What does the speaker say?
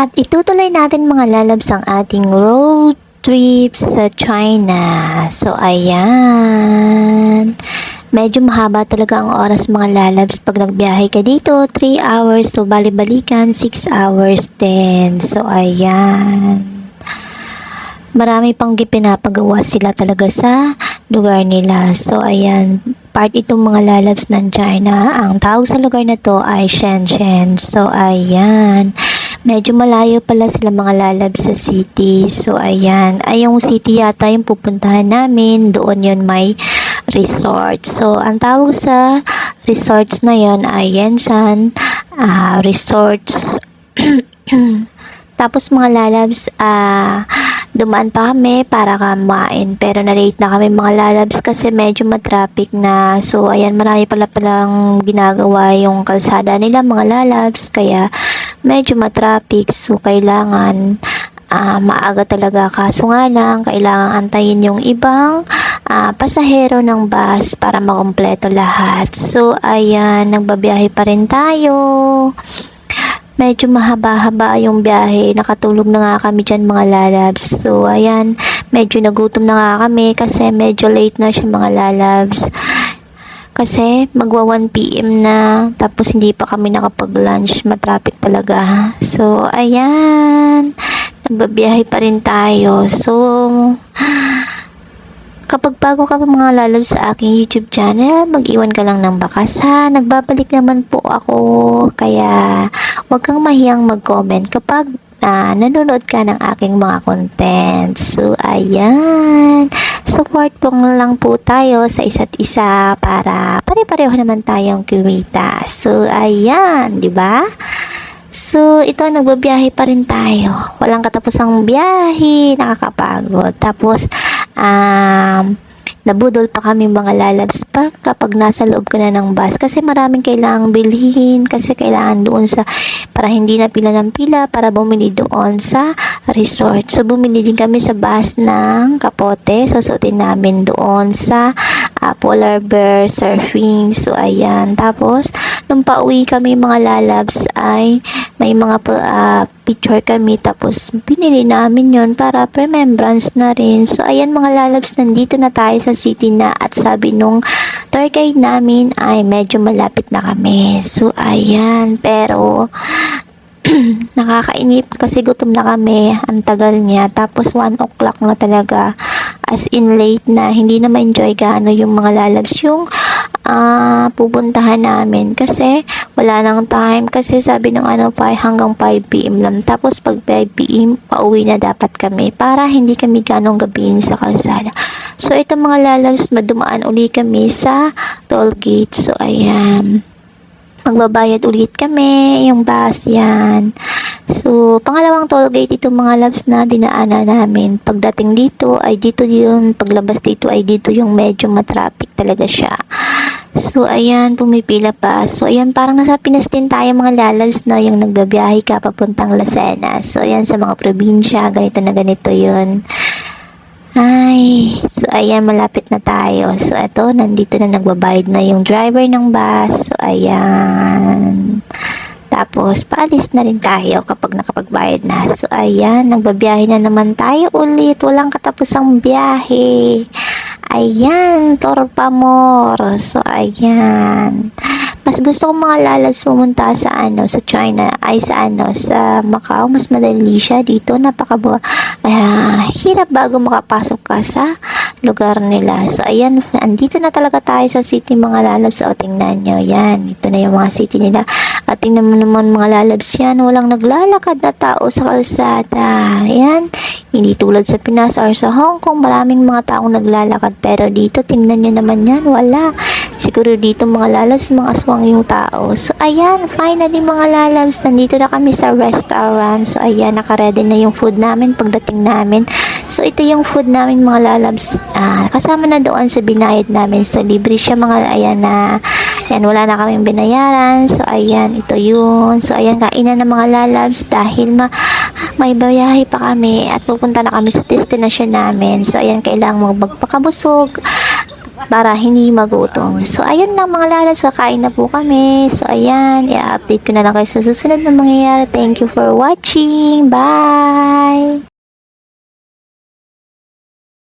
At itutuloy natin mga lalabs ang ating road trip sa China. So, ayan. Medyo mahaba talaga ang oras mga lalabs pag nagbiyahe ka dito. 3 hours. So, bali-balikan 6 hours din. So, ayan. Marami pang pinapagawa sila talaga sa lugar nila. So, ayan. Part itong mga lalabs ng China. Ang tawag sa lugar na to ay Shenzhen. So, ayan. Medyo malayo pala sila mga lalabs sa city. So, ayan. Ay, yung city yata yung pupuntahan namin. Doon yun may resort. So, ang tawag sa resorts na yon ay Yanshan Resorts. Tapos mga lalabs, dumaan pa kami para kumain. Pero na-late na kami mga lalabs kasi medyo matraffic na. So, ayan, marami palang ginagawa yung kalsada nila mga lalabs. Kaya, medyo matraffic. So, kailangan maaga talaga. Kaso nga lang, kailangan antayin yung ibang pasahero ng bus para makumpleto lahat. So, ayan, nagbabiyahe pa rin tayo. Medyo mahaba-haba yung biyahe. Nakatulog na nga kami dyan mga lalabs. So, ayan, medyo nagutom na nga kami kasi medyo late na siya mga lalabs. Kasi magwa 1 PM na, tapos hindi pa kami nakapag-lunch. Matraffic talaga. So, ayan, nagbabiyahe pa rin tayo. So, kapag bago ka pa mga lalabs sa aking YouTube channel, mag-iwan ka lang ng bakas ha. Nagbabalik naman po ako. Kaya, huwag kang mahiyang mag-comment kapag nanonood ka ng aking mga content. So, ayan. Support po lang po tayo sa isa't isa para pare-pareho naman tayong kumita. So, ayan. Diba? So, ito, nagbabiyahe pa rin tayo. Walang katapusang biyahe, nakakapagod. Tapos, nabudol pa kami mga lalabs pa kapag nasa loob ka na ng bus. Kasi maraming kailangang bilhin. Kasi kailangan doon sa, para hindi na pila ng pila, para bumili doon sa resort. So, bumili din kami sa bus ng kapote. Susutin namin doon sa polar bear surfing. So, ayan. Tapos, nung pauwi kami mga lalabs ay may mga picture kami. Tapos, binili namin yon para remembrance na rin. So, ayan mga lalabs, nandito na tayo sa city na at sabi nung tour guide namin ay medyo malapit na kami. So, ayan. Pero, nakakainip kasi gutom na kami. Ang tagal niya. Tapos 1 o'clock na talaga. As in late na. Hindi na ma-enjoy gaano yung mga lalabs yung pupuntahan namin. Kasi wala nang time. Kasi sabi ng pa hanggang 5 PM lang. Tapos pag 5 PM pauwi na dapat kami para hindi kami ganong gabihin sa kalsada. So ito mga lalabs, madumaan uli kami sa toll gate. So ayan, magbabayad ulit kami yung bus yan. So, pangalawang toll gate ito mga labs na dinaanan namin. Pagdating dito ay dito yun, paglabas dito ay dito yung medyo matraffic talaga siya. So, ayan, pumipila pa. So, ayan, parang nasa Pinas din tayo mga lalabs na yung nagbabiyahe ka papuntang Lucena. So, ayan, sa mga probinsya, ganito na ganito yun. Ay, so ayan, malapit na tayo. So, eto, nandito na nagbabayad na yung driver ng bus. So, ayan. Tapos, paalis na rin tayo kapag nakapagbayad na. So, ayan, nagbabiyahe na naman tayo ulit. Walang katapusang biyahe. Ayan, Torpamor. So, ayan. Mas gusto ko mga lalabs pumunta sa sa China, ay sa Macau. Mas madali siya dito. Hirap bago makapasok ka sa lugar nila. So, ayan, andito na talaga tayo sa city mga lalabs. O, tingnan nyo, yan. Ito na yung mga city nila. At tingnan mo naman mga lalabs yan. Walang naglalakad na tao sa kalsada. Ayan. Hindi tulad sa Pinas or sa Hong Kong, maraming mga taong naglalakad. Pero dito, tingnan nyo naman yan. Wala. Siguro dito mga lalabs, mga aswang yung tao. So, ayan. Finally mga lalabs, nandito na kami sa restaurant. So, ayan. Nakaready na yung food namin pagdating namin. So, ito yung food namin mga lalabs. Kasama na doon sa binayad namin. So, libre siya mga, ayan na. Yan, wala na kaming binayaran. So, ayan. Ito yun. So, ayan. Kainan ng mga lalabs dahil may bayahe pa kami at pupunta na kami sa destination namin. So, ayan. Kailangan magpakabusog. para hindi magutom. So, ayun lang mga lalabs, kakain na po kami. So, ayan, i-update ko na lang kayo sa susunod na mangyayari. Thank you for watching. Bye!